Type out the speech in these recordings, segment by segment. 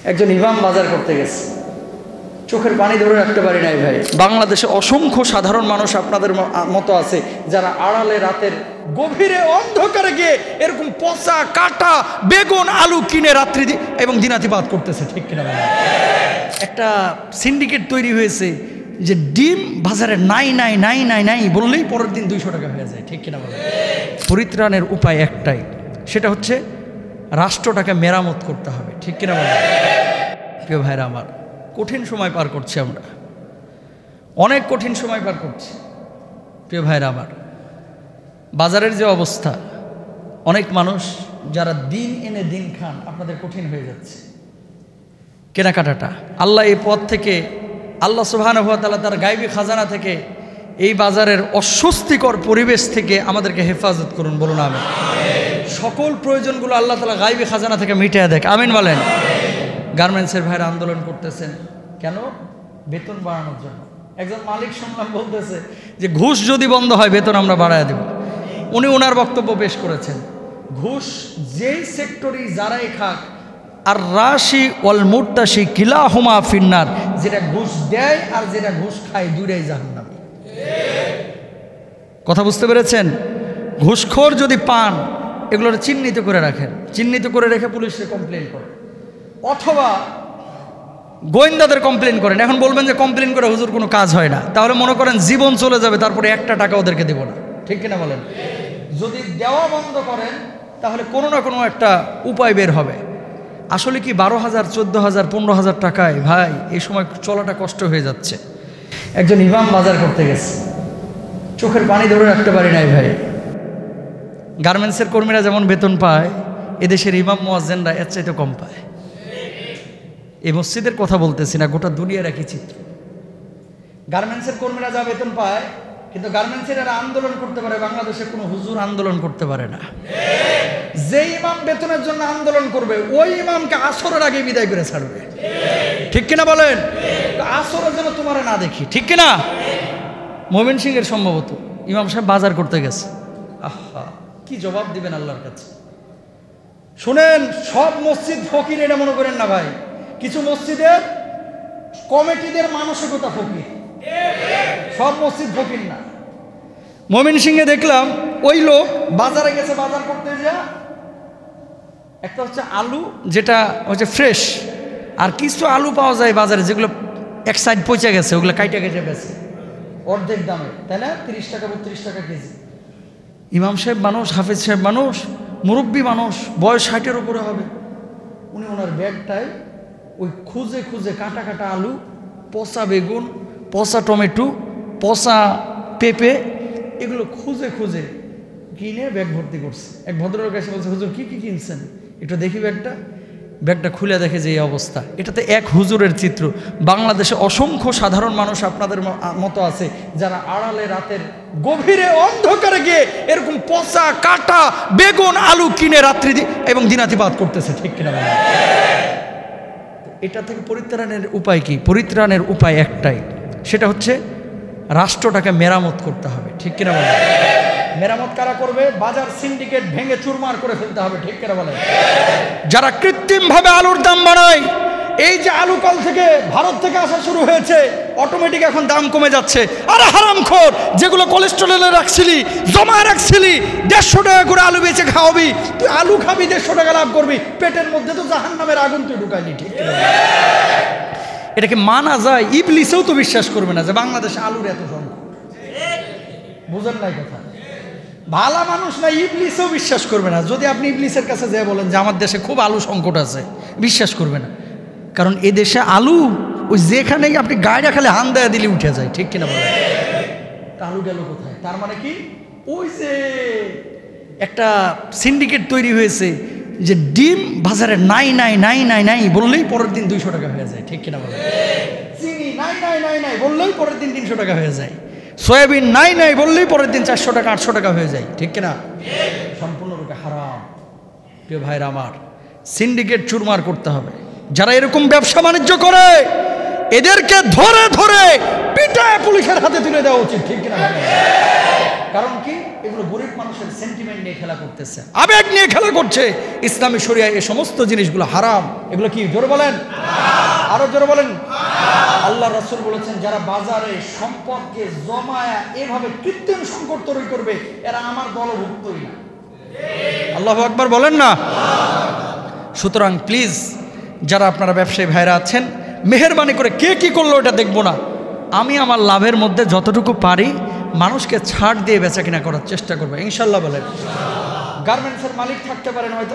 একজন ইমাম বাজার করতে গেছে, চোখের পানি ধরে রাখতে পারি নাই ভাই। বাংলাদেশে অসংখ্য সাধারণ মানুষ আপনাদের মতো আছে যারা আড়ালে রাতের গভীরে অন্ধকারে গিয়ে এরকম পচা কাটা বেগুন আলু কিনে রাত্রি এবং দিনাতিপাত করতেছে, ঠিক কিনা বলেন? একটা সিন্ডিকেট তৈরি হয়েছে যে ডিম বাজারে নাই নাই নাই নাই নাই বললেই পরের দিন 200 টাকা হয়ে যায়, ঠিক কিনা বলেন? পরিত্রাণের উপায় একটাই, সেটা হচ্ছে রাষ্ট্রটাকে মেরামত করতে হবে, ঠিক কিনা বলেন? প্রিয় ভাইরা আমার, কঠিন সময় পার করছি আমরা, অনেক কঠিন সময় পার করছি। প্রিয় ভাইরা আমার, বাজারের যে অবস্থা, অনেক মানুষ যারা দিন এনে দিন খান, আপনাদের কঠিন হয়ে যাচ্ছে কেনাকাটাটা। আল্লাহ এই পথ থেকে, আল্লাহ সুবহানাহু ওয়া তাআলা তার গায়বী খাজানা থেকে, এই বাজারের অস্বস্তিকর পরিবেশ থেকে আমাদেরকে হেফাজত করুন, বলুন আমিন। সকল প্রয়োজনগুলো আল্লাহ তাআলা গায়বী খাজানা থেকে মিটিয়ে দেখ, আমিন বলেন। গার্মেন্টসের ভাইরা আন্দোলন করতেছেন কেন? বেতন বাড়ানোর জন্য। একজন মালিক শুনলাম বলতেছে যে ঘুষ যদি বন্ধ হয় বেতন আমরা বাড়ায় দেব। উনি ওনার বক্তব্য পেশ করেছেন, ঘুষ যেই সেক্টরই যারাই খাক, আর রাশি ওয়াল মুরতাশি কিলাহুমা ফিন্নার, যেটা ঘুষ দেয় আর যেটা ঘুষ খায় দুইটাই জাহান্নামে। কথা বুঝতে পেরেছেন? ঘুষখোর যদি পান, এগুলোর চিহ্নিত করে রাখেন, চিহ্নিত করে রেখে পুলিশে কমপ্লেন করেন অথবা গোয়েন্দাদের কমপ্লেন করেন। এখন বলবেন যে কমপ্লেন করে হুজুর কোনো কাজ হয় না, তাহলে মনে করেন জীবন চলে যাবে, তারপরে 1 টাকা ওদেরকে দেব না, ঠিক কিনা বলেন? যদি দেওয়া বন্ধ করেন তাহলে কোনো না কোনো একটা উপায় বের হবে। আসলে কি 12,000, 14,000, 15,000 টাকায় ভাই এই সময় চলাটা কষ্ট হয়ে যাচ্ছে। একজন ইমাম বাজার করতে গেছে, চোখের পানি ধরে রাখতে পারি নাই ভাই। গার্মেন্টসের কর্মীরা যেমন বেতন পায়, এদেশের ইমাম মুয়াজ্জিনরা এর চাইতে কম পায়। এই মসজিদের কথা বলতেছি না, গোটা দুনিয়ার একই চিত্র। গার্মেন্টসের কর্মীরা যা বেতন পায়, কিন্তু গার্মেন্টসের এরা আন্দোলন করতে পারে, বাংলাদেশে কোনো হুজুর আন্দোলন করতে পারে না। যে ইমাম বেতনের জন্য আন্দোলন করবে, ওই ইমামকে আসরের আগে বিদায় করে ছাড়বে, ঠিক কিনা বলেন? আসরের জন্য তোমার না দেখি, ঠিক কিনা? ময়মনসিংহের সম্ভবত ইমাম সাহেব বাজার করতে গেছে। আহা, কি জবাব দিবেন আল্লাহর কাছে? শুনেন, সব মসজিদ ফকির এটা মনে করেন না ভাই। কিছু মসজিদের কমিটিদের মানসিকতা ফকির, সব মসজিদ ফকির না। ময়মনসিংহে দেখলাম ওই লোক বাজারে গেছে, বাজার করতে যা একটা হচ্ছে আলু, যেটা হচ্ছে ফ্রেশ, আর কিছু আলু পাওয়া যায় বাজারে যেগুলো এক সাইড পচে গেছে, ওগুলো কাইটা কেটে বেছে অর্ধেক দামে, তাই না? 30 টাকা 32 টাকা কেজি। ইমাম সাহেব মানুষ, হাফেজ সাহেব মানুষ, মুরব্বী মানুষ, বয়স 60-এর উপরে হবে। উনি ওনার ব্যাগটায় ওই খুঁজে খুঁজে কাটা কাটা আলু, পচা বেগুন, পচা টমেটো, পচা পেঁপে, এগুলো খুঁজে খুঁজে কিনে ব্যাগ ভর্তি করছে। এক ভদ্রলোক এসে বলছে, হুজুর কি কি কিনছেন, একটু দেখি ব্যাগটা। ব্যাগটা খুলে দেখে যে এই অবস্থা। এটাতে এক হুজুরের চিত্র। বাংলাদেশে অসংখ্য সাধারণ মানুষ আপনাদের মতো আছে যারা আড়ালে রাতের গভীরে অন্ধকারে গিয়ে এরকম পচা কাটা বেগুন আলু কিনে রাত্রি এবং দিনাতিপাত করতেছে, ঠিক কিনা বলেন? এটা থেকে পরিত্রাণের উপায় কি? পরিত্রাণের উপায় একটাই, সেটা হচ্ছে রাষ্ট্রটাকে মেরামত করতে হবে, ঠিক কিনা বলেন? মেরামত কারা করবে? বাজার সিন্ডিকেট ভেঙে চুরমার করে ফেলতে হবে, ঠিক কিনা বলেন? যারা কৃত্রিমভাবে আলুর দাম বাড়ায়, এই যে আলু কাল থেকে ভারত থেকে আসা শুরু হয়েছে, অটোমেটিক এখন দাম কমে যাচ্ছে। আরে হারামখোর, যেগুলো কোলেস্টেরলে রাখছিলি, জমা রাখছিলি, 150 টাকা করে আলু বেচে খাওয়াবি, তুই আলু খাবি, 150 টাকা লাভ করবি, পেটের মধ্যে তো জাহান্নামের আগুন তুই ঢুকাইলি, ঠিক কিনা? এটাকে মানা যায়? ইবলিসেও তো বিশ্বাস করবে না যে বাংলাদেশে আলুর এত সংকট। বুঝেন নাই কথা? ভালো মানুষ না, ইবলিসেও বিশ্বাস করবে না। যদি আপনি ইবলিসের কাছে যেয়ে বলেন যে আমার দেশে খুব আলু সংকট আছে, বিশ্বাস করবে না। কারণ এ দেশে আলু ওই যেখানে আপনি গায়ে রাখালে হান দেয়া দিলে উঠে যায়, ঠিক কিনা বলেন? আলু গেল কোথায়? তার মানে কি, ওই যে একটা সিন্ডিকেট তৈরি হয়েছে যে ডিম বাজারে নাই নাই নাই নাই নাই বললেই পরের দিন 200 টাকা হয়ে যায়, ঠিক কিনা বলেন? চিনি নাই নাই নাই নাই বললেই পরের দিন 300 টাকা হয়ে যায়। সয়াবিন নাই নাই বললেই পরের দিন 400 টাকা 800 টাকা হয়ে যায়, ঠিক কিনা? সম্পূর্ণরূপে হারাম। প্রিয় ভাইরা আমার, সিন্ডিকেট চুরমার করতে হবে। যারা এরকম ব্যবসা বাণিজ্য করে এদেরকে ধরে ধরে পিটায় পুলিশের হাতে তুলে দেওয়া উচিত, ঠিক কিনা? কারণ কি? এগুলো গরিব মানুষের সেন্টিমেন্ট নিয়ে খেলা করতেছে, আবেগ নিয়ে খেলা করছে। ইসলামী শরিয়ায় এই সমস্ত জিনিসগুলো হারাম। এগুলো কি? জোরে বলেন, আরো জোরে বলেন। আল্লাহ রাসূল বলেছেন, যারা বাজারে সম্পদকে জমায়া এভাবে কৃত্রিম সংকট তৈরি করবে, এরা আমার দলভুক্তই না। আল্লাহু আকবার বলেন না। সুতরাং প্লিজ, যারা আপনারা ব্যবসায়ী ভাইরা আছেন, মেহেরবানি করে কে কি করলো এটা দেখবো না। আমি আমার লাভের মধ্যে যতটুকু পারি মানুষকে ছাড় দিয়ে বেচা কিনা করার চেষ্টা করবো, ইনশাল্লাহ বলেন। গার্মেন্টসের মালিক থাকতে পারেন হয়তো,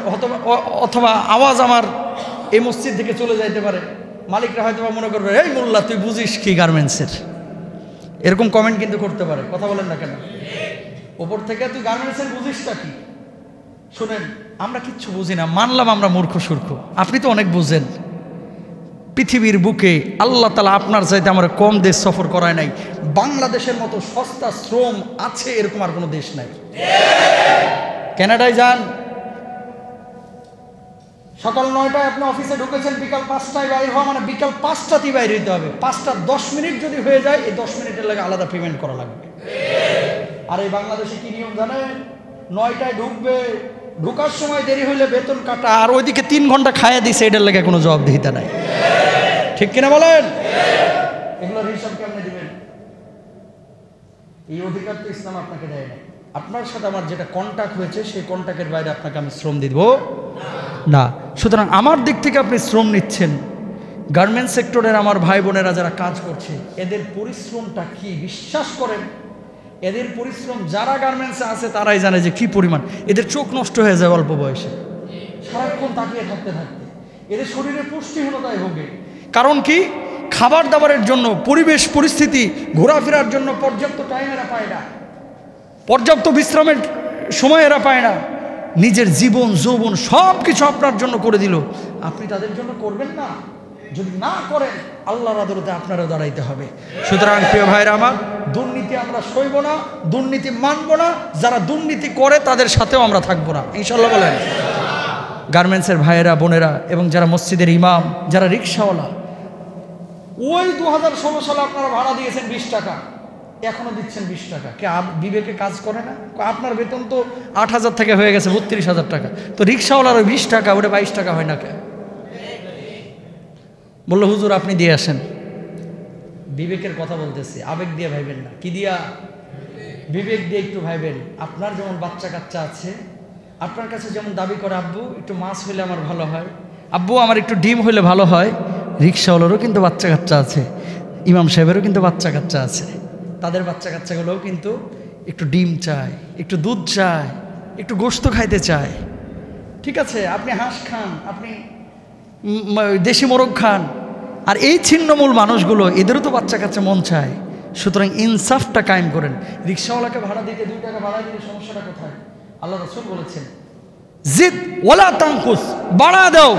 অথবা আওয়াজ আমার এই মসজিদ থেকে চলে যাইতে পারে। মালিকরা হয়তো মনে করবে, এই মোল্লা তুই বুঝিস কি গার্মেন্টসের, এরকম কমেন্ট কিন্তু করতে পারে। কথা বলেন না কেন? ওপর থেকে তুই গার্মেন্টসের বুঝিসটা কি? শুনেন, আমরা কিচ্ছু বুঝি না, মানলাম আমরা মূর্খ সূর্খ, আপনি তো অনেক বুঝেন। পৃথিবীর বুকে আল্লাহ তাআলা আপনার চাইতে আমার কম দেশ সফর করায় নাই। বাংলাদেশের মতো সস্তা শ্রম আছে এরকম আর কোনো দেশ নাই। কানাডায় যান, সকাল 9টায় আপনি অফিসে ঢুকেছেন, বিকাল 5টায় বাইর হওয়া মানে বিকাল 5টাতেই বাইরে হইতে হবে। 5:10 যদি হয়ে যায়, এই 10 মিনিটের লাগে আলাদা পেমেন্ট করা লাগবে। আর এই বাংলাদেশে কি নিয়ম জানেন? 9টায় ঢুকবে, ঢুকার সময় দেরি হইলে বেতন কাটা, আর ওইদিকে 3 ঘন্টা খাইয়া দিছে, এটার লাগে কোনো জবাবদিহিতা নাই। ঠিক কিনা বলেন? এগুলোর হিসাব কেমনে দিবেন? এই অধিকার তো ইসলাম আপনাকে দেয় না। আপনার সাথে আমার যেটা কন্ট্যাক্ট হয়েছে, সেই কন্ট্যাক্টের বাইরে আপনাকে আমি শ্রম দিব না। সুতরাং আমার দিক থেকে আপনি শ্রম নিচ্ছেন। গার্মেন্টস সেক্টরের আমার ভাই বোনেরা যারা কাজ করছে, এদের পরিশ্রমটা কি বিশ্বাস করেন? এদের পরিশ্রম যারা গার্মেন্টসে আছে তারাই জানে যে কি পরিমাণ। এদের চোখ নষ্ট হয়ে যায় অল্প বয়সে, সারাক্ষণ তাকিয়ে থাকতে থাকতে। এদের শরীরে পুষ্টিহীনতায় ভোগে। কারণ কি? খাবার দাবারের জন্য, পরিবেশ পরিস্থিতি, ঘোরাফেরার জন্য পর্যাপ্ত টাইম এরা পায় না, পর্যাপ্ত বিশ্রামের সময় এরা পায় না। নিজের জীবন যৌবন সব কিছু আপনার জন্য করে দিল, আপনি তাদের জন্য করবেন না? যদি না করেন, আল্লাহর আদালতে আপনারও দাঁড়াইতে হবে। সুতরাং প্রিয় ভাইরা আমার, দুর্নীতি আমরা সইব না, দুর্নীতি মানব না। যারা দুর্নীতি করে তাদের সাথেও আমরা থাকবো না, ইনশাল্লাহ বলেন। গার্মেন্টসের ভাইয়েরা বোনেরা এবং যারা মসজিদের ইমাম, যারা রিক্সাওয়ালা, ওই 2016 সালে আপনারা ভাড়া দিয়েছেন 20 টাকা, এখনো দিচ্ছেন 20 টাকা। কে বিবেকে কাজ করে না? আপনার বেতন তো 8,000 থেকে হয়ে গেছে 32,000 টাকা, তো রিক্সাওয়ালার 20 টাকা, ওটা 22 টাকা হয় না কে? বললো হুজুর আপনি দিয়ে আসেন। বিবেকের কথা বলতেছি, আবেগ দিয়ে ভাইবেন না। কি দিয়া? বিবেক দিয়ে একটু ভাইবেন। আপনার যেমন বাচ্চা কাচ্চা আছে, আপনার কাছে যেমন দাবি করে, আব্বু একটু মাছ হইলে আমার ভালো হয়, আব্বু আমার একটু ডিম হইলে ভালো হয়। রিক্সাওয়ালারও কিন্তু বাচ্চা কাচ্চা আছে, ইমাম সাহেবেরও কিন্তু বাচ্চা কাচ্চা আছে। তাদের বাচ্চা কাচ্চাগুলোও কিন্তু একটু ডিম চায়, একটু দুধ চায়, একটু গোশত খাইতে চায়। ঠিক আছে, আপনি হাঁস খান, আপনি দেশি মোরগ খান, আর এই ছিন্নমূল মানুষগুলো, এদেরও তো বাচ্চা কাচ্চা মন চায়। সুতরাং ইনসাফটা কায়েম করেন। রিক্সাওয়ালাকে ভাড়া দিতে 2 টাকা ভাড়া দিলে সমস্যাটা কোথায়? আল্লাহ রাসূল বলেছেন, জিদ ওয়ালা তানকুস, বাড়া দাও,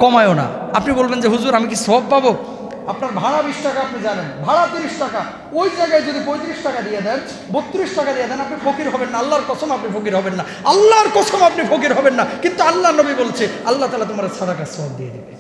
কমায়ও না। আপনি বলবেন যে হুজুর আমি কি সওয়াব পাবো? আপনার ভাড়া 20 টাকা, আপনি জানেন ভাড়া 30 টাকা, ওই জায়গায় যদি 35 টাকা দিয়ে দেন, 32 টাকা দিয়ে দেন, আপনি ফকির হবেন না। আল্লাহর কসম আপনি ফকির হবেন না, আল্লাহর কসম আপনি ফকির হবেন না। কিন্তু আল্লাহ নবী বলছে, আল্লাহ তাআলা তোমার সাদাকার সওয়াব দিয়ে দেবে।